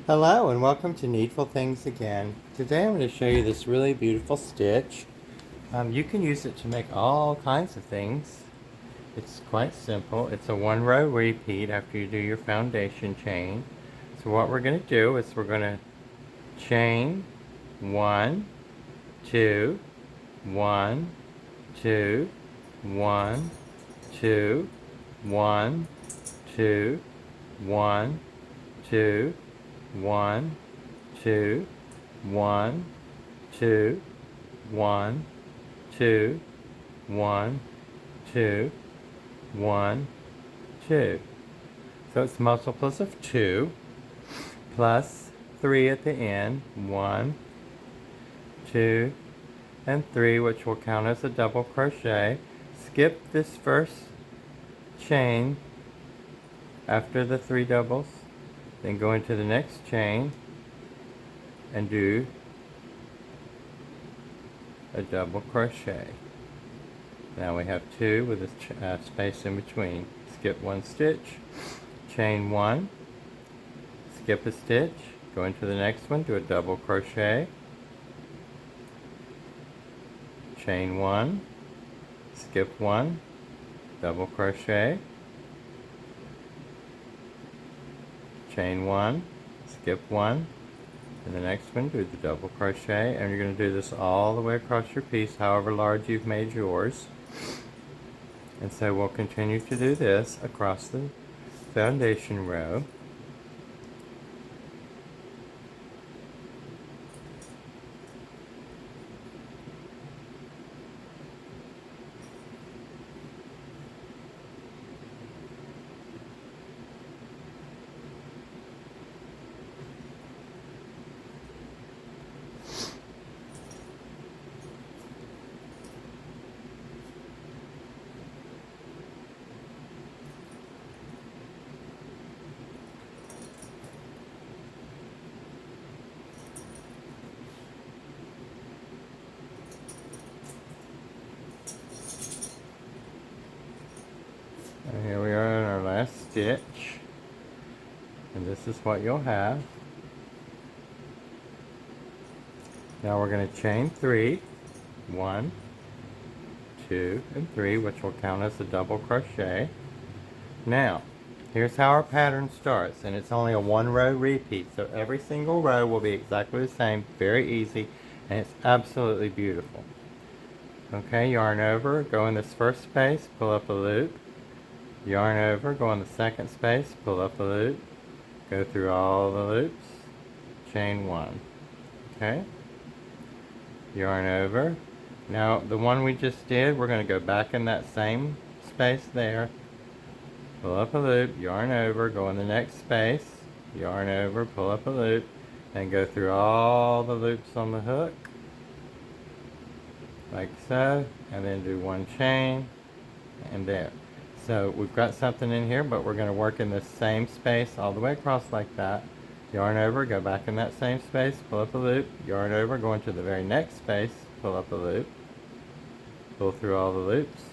Hello and welcome to Needful Things again. Today I'm going to show you this really beautiful stitch. You can use it to make all kinds of things. It's quite simple. It's a one row repeat after you do your foundation chain. So what we're going to do is we're going to chain 1, 2, 1, 2, 1, 2, 1, 2, 1, 2, 1, 2, 1, 2, 1, 2, 1, 2, 1, 2. So it's multiples of 2 plus 3 at the end. 1, 2, and 3, which will count as a double crochet. Skip this first chain after the 3 doubles, then go into the next chain and do a double crochet. Now we have 2 with a space in between. Skip 1 stitch, chain 1, skip a stitch, go into the next one, do a double crochet, chain 1, skip 1, double crochet, chain 1, skip 1, and the next one do the double crochet, and you're going to do this all the way across your piece, however large you've made yours. And so we'll continue to do this across the foundation row. And here we are in our last stitch, and this is what you'll have. Now we're going to chain 3, 1, 2, and 3, which will count as a double crochet. Now, here's how our pattern starts, and it's only a one row repeat, so every single row will be exactly the same, very easy, and it's absolutely beautiful. Okay, yarn over, go in this first space, pull up a loop, yarn over, go in the second space, pull up a loop, go through all the loops, chain 1. Okay, yarn over. Now the one we just did, we're going to go back in that same space there, pull up a loop, yarn over, go in the next space, yarn over, pull up a loop, and go through all the loops on the hook, like so, and then do 1 chain, and there. So we've got something in here, but we're going to work in this same space all the way across like that. Yarn over, go back in that same space, pull up a loop, yarn over, go into the very next space, pull up a loop, pull through all the loops,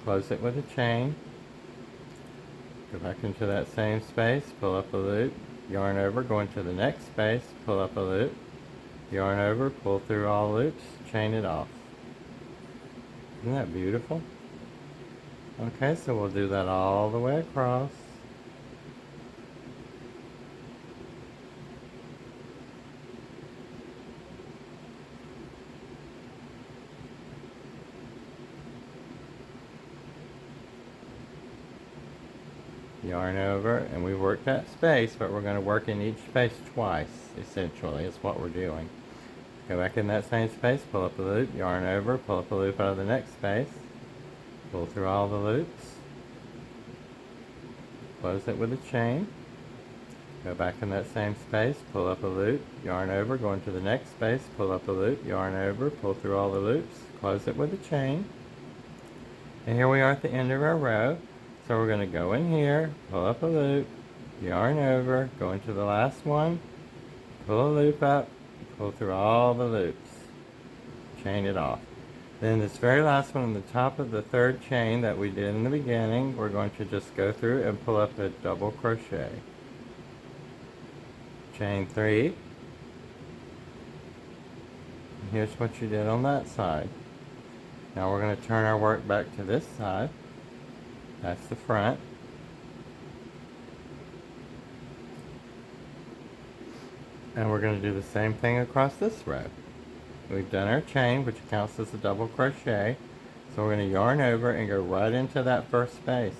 close it with a chain, go back into that same space, pull up a loop, yarn over, go into the next space, pull up a loop, yarn over, pull through all loops, chain it off. Isn't that beautiful? Okay, so we'll do that all the way across. Yarn over, and we worked that space, but we're going to work in each space twice, essentially, is what we're doing. Go back in that same space, pull up a loop, yarn over, pull up a loop out of the next space, pull through all the loops, close it with a chain, go back in that same space, pull up a loop, yarn over, go into the next space, pull up a loop, yarn over, pull through all the loops, close it with a chain. And here we are at the end of our row. So we're going to go in here, pull up a loop, yarn over, go into the last one, pull a loop up, pull through all the loops, chain it off. Then this very last one on the top of the third chain that we did in the beginning, we're going to just go through and pull up a double crochet. chain 3. And here's what you did on that side. Now we're going to turn our work back to this side. That's the front. And we're going to do the same thing across this row. We've done our chain, which counts as a double crochet. So we're going to yarn over and go right into that first space.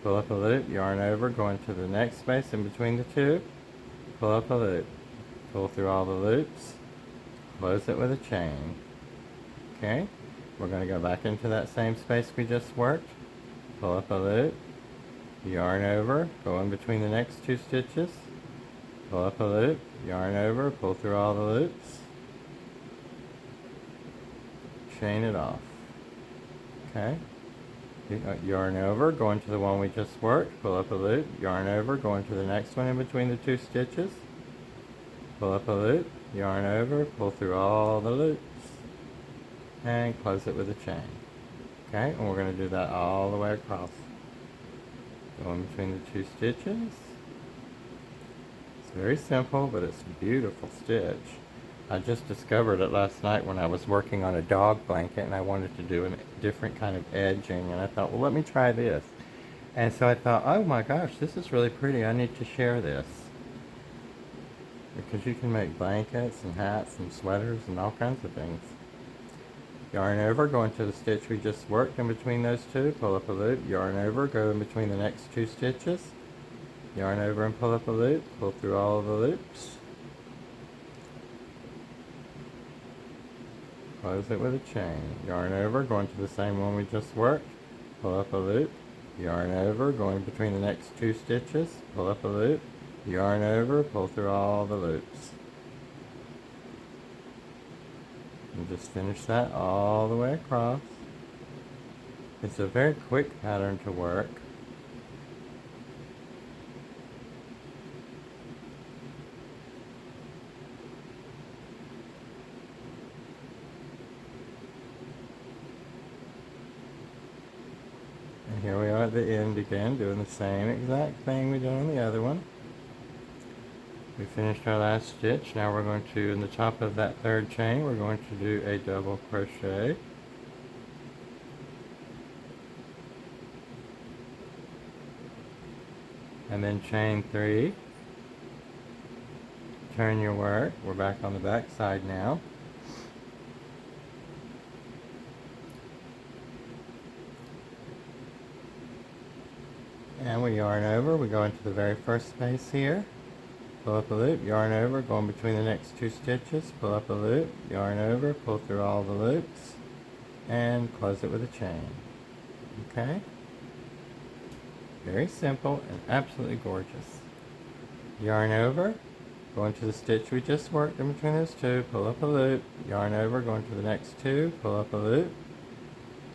Pull up a loop, yarn over, go into the next space in between the two, pull up a loop, pull through all the loops, close it with a chain. Okay, we're going to go back into that same space we just worked, pull up a loop, yarn over, go in between the next two stitches, pull up a loop, yarn over, pull through all the loops, chain it off. Okay, yarn over, go into the one we just worked, pull up a loop, yarn over, go into the next one in between the two stitches, pull up a loop, yarn over, pull through all the loops, and close it with a chain. Okay, and we're going to do that all the way across. Go in between the two stitches. It's very simple, but it's a beautiful stitch. I just discovered it last night when I was working on a dog blanket, and I wanted to do a different kind of edging, and I thought, well, let me try this. And so I thought, oh my gosh, this is really pretty. I need to share this. Because you can make blankets and hats and sweaters and all kinds of things. Yarn over, go into the stitch we just worked in between those two, pull up a loop, yarn over, go in between the next two stitches, yarn over and pull up a loop, pull through all of the loops, close it with a chain, yarn over, go into the same one we just worked, pull up a loop, yarn over, go in between the next two stitches, pull up a loop, yarn over, pull through all the loops. And just finish that all the way across. It's a very quick pattern to work. And here we are at the end again, doing the same exact thing we did on the other one. We finished our last stitch. Now we're going to, in the top of that third chain, we're going to do a double crochet. And then chain 3. Turn your work. We're back on the back side now. And we yarn over. We go into the very first space here. Pull up a loop, yarn over, go in between the next two stitches, pull up a loop, yarn over, pull through all the loops, and close it with a chain. Okay? Very simple and absolutely gorgeous. Yarn over, go into the stitch we just worked in between those two, pull up a loop, yarn over, go into the next two, pull up a loop,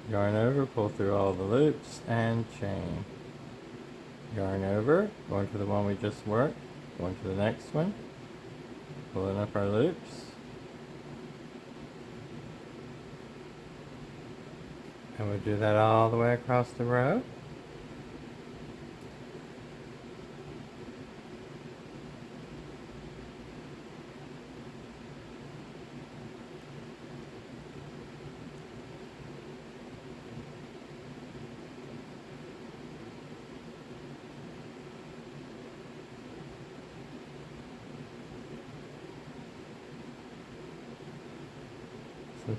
yarn over, pull through all the loops, and chain. Yarn over, go into the one we just worked, go into the next one, pulling up our loops, and we'll do that all the way across the row.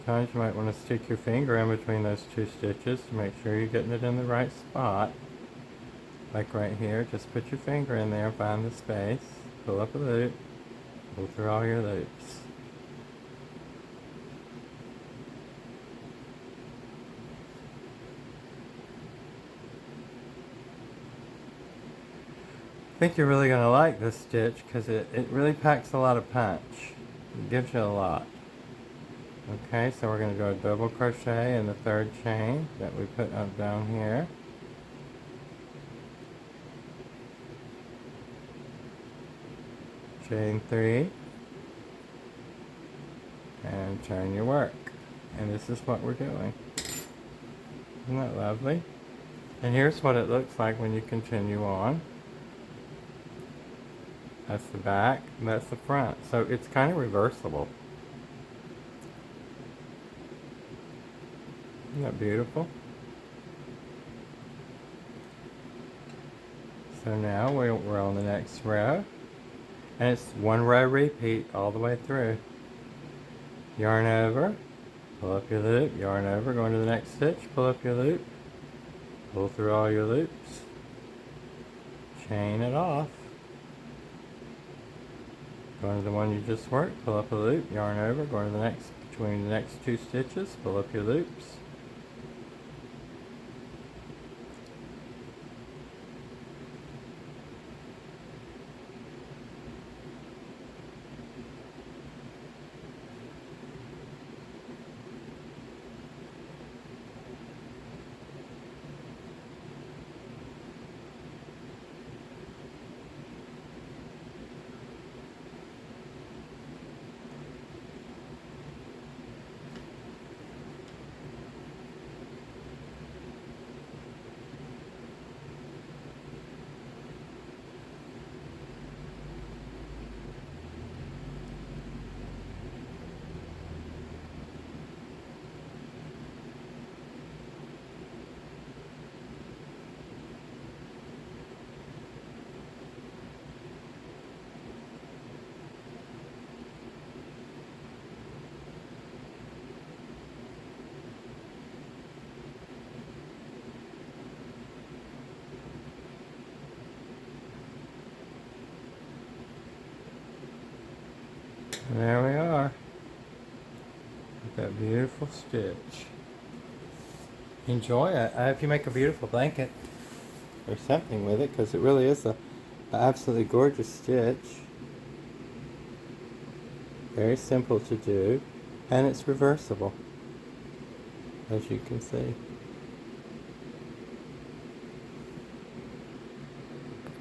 Sometimes you might want to stick your finger in between those two stitches to make sure you're getting it in the right spot. Like right here, just put your finger in there, find the space, pull up a loop, pull through all your loops. I think you're really going to like this stitch because it really packs a lot of punch. It gives you a lot. Okay, so we're going to go a double crochet in the third chain that we put up down here. Chain 3, and turn your work. And this is what we're doing. Isn't that lovely? And here's what it looks like when you continue on. That's the back, and that's the front. So it's kind of reversible. Isn't that beautiful? So now we're on the next row. And it's one row repeat all the way through. Yarn over, pull up your loop, yarn over, go into the next stitch, pull up your loop, pull through all your loops, chain it off. Go into the one you just worked, pull up a loop, yarn over, go into the next, between the next two stitches, pull up your loops. And there we are, with that beautiful stitch. Enjoy it. I hope you make a beautiful blanket or something with it, because it really is a absolutely gorgeous stitch. Very simple to do, and it's reversible, as you can see.